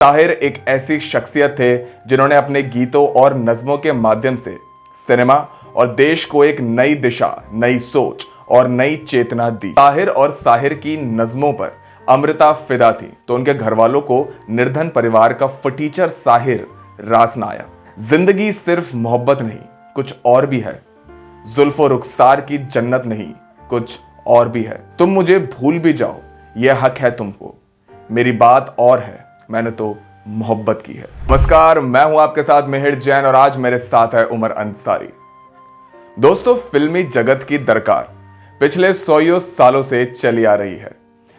ताहिर एक ऐसी शख्सियत थे जिन्होंने अपने गीतों और नज़्मों के माध्यम से सिनेमा और देश को एक नई दिशा, नई सोच और नई चेतना दी। ताहिर और साहिर की नज़्मों पर अमृता फिदा थी तो उनके घर वालों को निर्धन परिवार का फटीचर साहिर रास न आया। जिंदगी सिर्फ मोहब्बत नहीं, कुछ और भी है। जुल्फो रुखसार की जन्नत नहीं, कुछ और भी है। तुम मुझे भूल भी जाओ, यह हक है तुमको। मेरी बात और है, मैंने तो मोहब्बत की है। नमस्कार, मैं हूं आपके साथ मिहिर जैन और आज मेरे साथ है उमर अंसारी। दोस्तों, फिल्मी जगत की दरकार पिछले 100 सालों से चली आ रही है,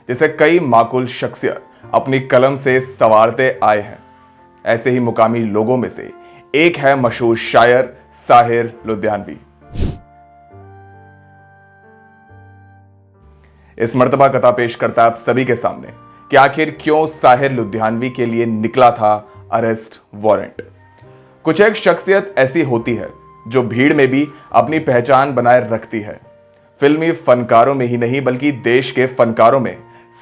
जिसे कई माकूल शख्सियत अपनी कलम से संवारते आए हैं। ऐसे ही मुकामी लोगों में से एक है मशहूर शायर साहिर लुधियानवी। इस मर्तबा कथा पेश करता है आप सभी के सामने कि आखिर क्यों साहिर लुधियानवी के लिए निकला था अरेस्ट वारंट। कुछ एक शख्सियत ऐसी होती है जो भीड़ में भी अपनी पहचान बनाए रखती है। फिल्मी फनकारों में ही नहीं बल्कि देश के फनकारों में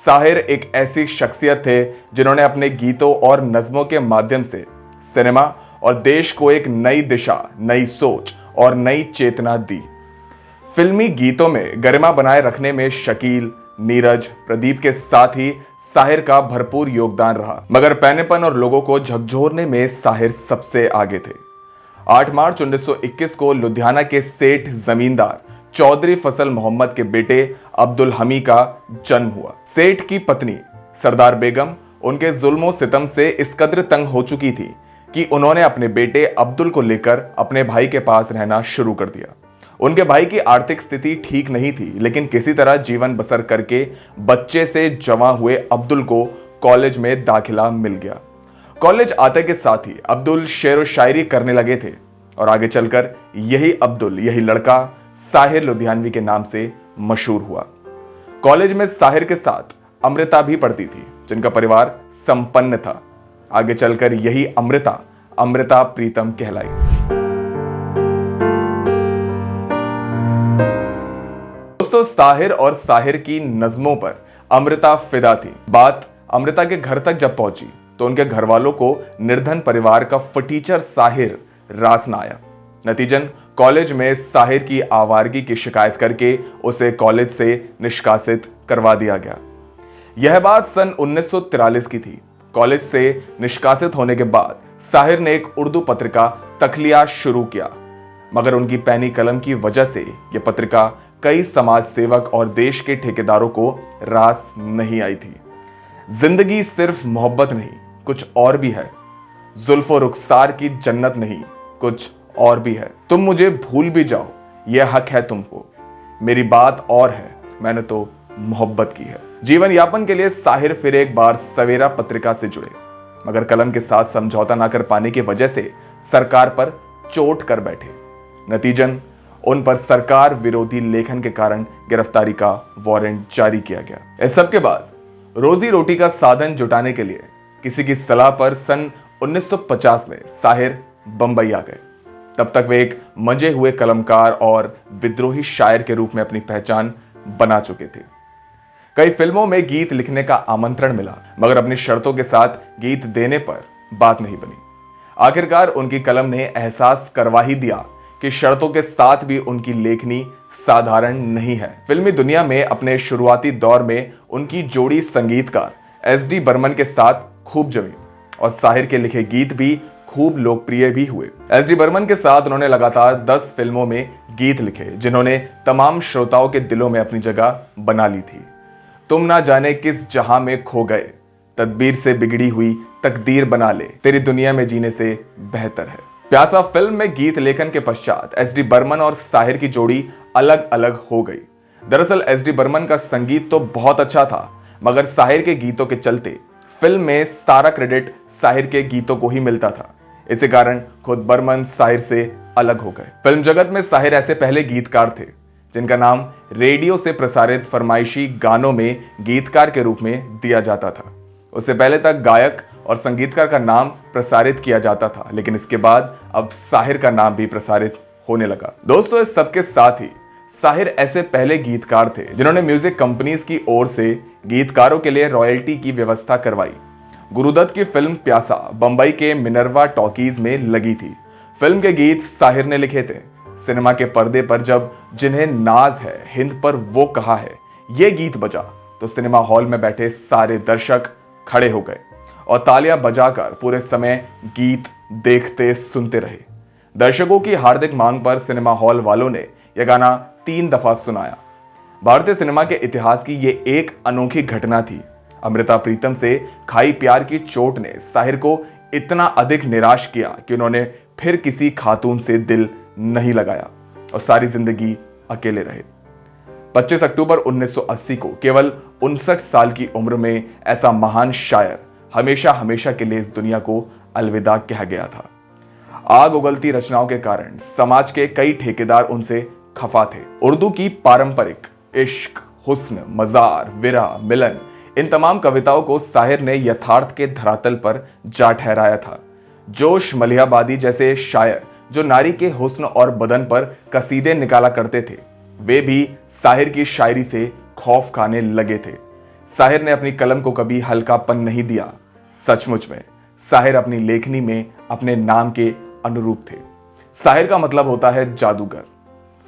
साहिर एक ऐसी शख्सियत थे जिन्होंने अपने गीतों और नज़्मों के माध्यम से सिनेमा और देश को एक नई दिशा, नई सोच और नई चेतना दी। फिल्मी गीतों में गरिमा बनाए रखने में शकील, नीरज, प्रदीप के साथ ही साहिर का भरपूर योगदान रहा, मगर पैनेपन और लोगों को झकझोरने में साहिर सबसे आगे थे। 8 मार्च 1921 को लुधियाना के सेठ जमींदार चौधरी फजल मोहम्मद के बेटे अब्दुल हमी का जन्म हुआ। सेठ की पत्नी सरदार बेगम उनके जुल्मों सितम से इस कदर तंग हो चुकी थी कि उन्होंने अपने बेटे अब्दुल को लेकर अपने भाई के पास रहना शुरू कर दिया। उनके भाई की आर्थिक स्थिति ठीक नहीं थी, लेकिन किसी तरह जीवन बसर करके बच्चे से जवां हुए अब्दुल को कॉलेज में दाखिला मिल गया। कॉलेज आते के साथ ही अब्दुल शेर व शायरी करने लगे थे और आगे चलकर यही अब्दुल, यही लड़का साहिर लुधियानवी के नाम से मशहूर हुआ। कॉलेज में साहिर के साथ अमृता भी पढ़ती थी, जिनका परिवार संपन्न था। आगे चलकर यही अमृता प्रीतम कहलाई। दोस्तों, साहिर और साहिर की नज़्मों पर अमृता फिदा थी। बात अमृता के घर तक जब पहुंची तो उनके घर वालों को निर्धन परिवार का फटीचर साहिर रास न आया। नतीजन कॉलेज में साहिर की आवारगी की शिकायत करके उसे कॉलेज से निष्कासित करवा दिया गया। यह बात सन 1943 की थी। कॉलेज से निष्कासित होने के बाद साहिर ने एक उर्दू पत्रिका तखलिया शुरू किया, मगर उनकी पैनी कलम की वजह से यह पत्रिका कई समाज सेवक और देश के ठेकेदारों को रास नहीं आई थी। जिंदगी सिर्फ मोहब्बत नहीं, कुछ और भी है। जुल्फो रुखसार की जन्नत नहीं, कुछ और भी है। तुम मुझे भूल भी जाओ, यह हक है तुमको। मेरी बात और है, मैंने तो मोहब्बत की है। जीवन यापन के लिए साहिर फिर एक बार सवेरा पत्रिका से जुड़े, मगर कलम के साथ समझौता ना कर पाने की वजह से सरकार पर चोट कर बैठे। नतीजन उन पर सरकार विरोधी लेखन के कारण गिरफ्तारी का वारंट जारी किया गया। इस सब के बाद रोजी रोटी का साधन जुटाने के लिए किसी की सलाह पर सन 1950 में साहिर बंबई आ गए। तब तक वे एक मंजे हुए कलमकार और विद्रोही शायर के रूप में अपनी पहचान बना चुके थे। कई फिल्मों में गीत लिखने का आमंत्रण मिला, मगर अपनी शर्तों के साथ गीत देने पर बात नहीं बनी। आखिरकार उनकी कलम ने एहसास करवा ही दिया कि शर्तों के साथ भी उनकी लेखनी साधारण नहीं है। फिल्मी दुनिया में अपने शुरुआती दौर में उनकी जोड़ी संगीतकार SD बर्मन के साथ खूब जमी और साहिर के लिखे गीत भी खूब लोकप्रिय भी हुए। SD बर्मन के साथ उन्होंने लगातार 10 फिल्मों में गीत लिखे, जिन्होंने तमाम श्रोताओं के दिलों में अपनी जगह बना ली थी। तुम ना जाने किस जहां में खो गए, तदबीर से बिगड़ी हुई तकदीर बना ले, तेरी दुनिया में जीने से बेहतर है। प्यासा फिल्म में गीत लेखन के पश्चात SD बर्मन और साहिर की जोड़ी अलग अलग हो गई। दरअसल SD बर्मन का संगीत तो बहुत अच्छा था, मगर साहिर के गीतों के चलते फिल्म में सारा क्रेडिट साहिर के गीतों को ही मिलता था। इसी कारण खुद बर्मन साहिर से अलग हो गए। फिल्म जगत में साहिर ऐसे पहले गीतकार थे जिनका नाम रेडियो से प्रसारित फरमाइशी गानों में गीतकार के रूप में दिया जाता था। उससे पहले तक गायक और संगीतकार का नाम प्रसारित किया जाता था, लेकिन इसके बाद अब साहिर का नाम भी प्रसारित होने लगा। दोस्तों, इस सबके साथ ही साहिर ऐसे पहले गीतकार थे जिन्होंने म्यूजिक कंपनीज की ओर से गीतकारों के लिए रॉयल्टी की व्यवस्था करवाई। गुरुदत्त की फिल्म प्यासा बंबई के मिनर्वा टॉकीज में लगी थी। फिल्म के गीत साहिर ने लिखे थे। सिनेमा के पर्दे पर जब जिन्हें नाज है हिंद पर वो कहा है, ये गीत बजा तो सिनेमा हॉल में बैठे सारे दर्शक खड़े हो गए और तालियां बजाकर पूरे समय गीत देखते सुनते रहे। दर्शकों की हार्दिक मांग पर सिनेमा हॉल वालों ने यह गाना 3 दफा सुनाया। भारतीय सिनेमा के इतिहास की ये एक अनोखी घटना थी। अमृता प्रीतम से खाई प्यार की चोट ने साहिर को इतना अधिक निराश किया कि उन्होंने फिर किसी खातून से दिल नहीं लगाया और सारी जिंदगी अकेले रहे। 25 अक्टूबर 1980 को केवल 59 साल की उम्र में ऐसा महान शायर हमेशा हमेशा के लिए इस दुनिया को अलविदा कह गया था। आग उगलती रचनाओं के कारण समाज के कई ठेकेदार उनसे खफा थे। उर्दू की पारंपरिक इश्क, हुस्न, मजार, विरह, मिलन, इन तमाम कविताओं को साहिर ने यथार्थ के धरातल पर जा ठहराया था। जोश मलिहाबादी जैसे शायर जो नारी के हुस्न और बदन पर कसीदे निकाला करते थे, वे भी साहिर की शायरी से खौफ खाने लगे थे। साहिर ने अपनी कलम को कभी हल्कापन नहीं दिया। सचमुच में साहिर अपनी लेखनी में अपने नाम के अनुरूप थे। साहिर का मतलब होता है जादूगर।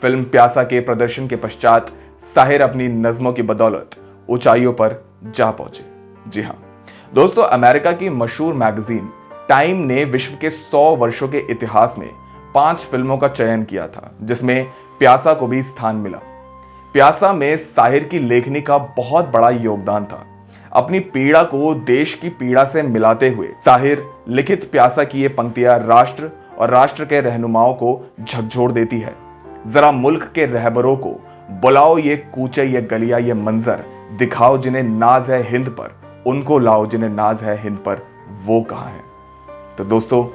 फिल्म प्यासा के प्रदर्शन के पश्चात साहिर अपनी नज्मों की बदौलत ऊंचाइयों पर जा पहुंचे। जी हां दोस्तों, अमेरिका की मशहूर मैगजीन टाइम ने विश्व के 100 वर्षों के इतिहास में 5 फिल्मों का चयन किया था, जिसमें प्यासा को भी स्थान मिला। प्यासा में साहिर की लेखनी का बहुत बड़ा योगदान था। अपनी पीड़ा को देश की पीड़ा से मिलाते हुए साहिर लिखित प्यासा की ये पंक्तियां राष्ट्र और राष्ट्र के रहनुमाओं को झकझोर देती है। जरा मुल्क के रहबरों को बुलाओ, ये कूचे, ये गलियां, ये मंजर दिखाओ, जिन्हें नाज है हिंद पर उनको लाओ, जिन्हें नाज है हिंद पर वो कहां है। तो दोस्तों,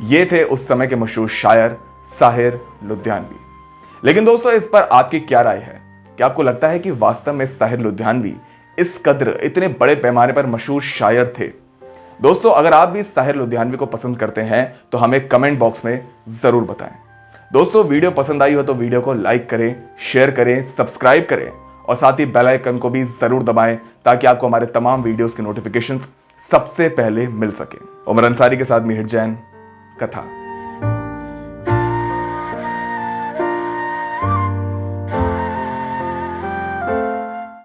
ये थे उस समय के मशहूर शायर साहिर लुधियानवी। लेकिन दोस्तों, इस पर आपकी क्या राय है? क्या आपको लगता है कि वास्तव में साहिर लुधियानवी इस कद्र इतने बड़े पैमाने पर मशहूर शायर थे? दोस्तों, अगर आप भी साहिर लुधियानवी को पसंद करते हैं तो हमें कमेंट बॉक्स में जरूर बताएं। दोस्तों, वीडियो पसंद आई हो तो वीडियो को लाइक करें, शेयर करें, सब्सक्राइब करें और साथ ही बेल आइकन को भी जरूर दबाएं ताकि आपको हमारे तमाम वीडियोस के नोटिफिकेशंस सबसे पहले मिल सके। उमर अंसारी के साथ मिहिर जैन, कथा।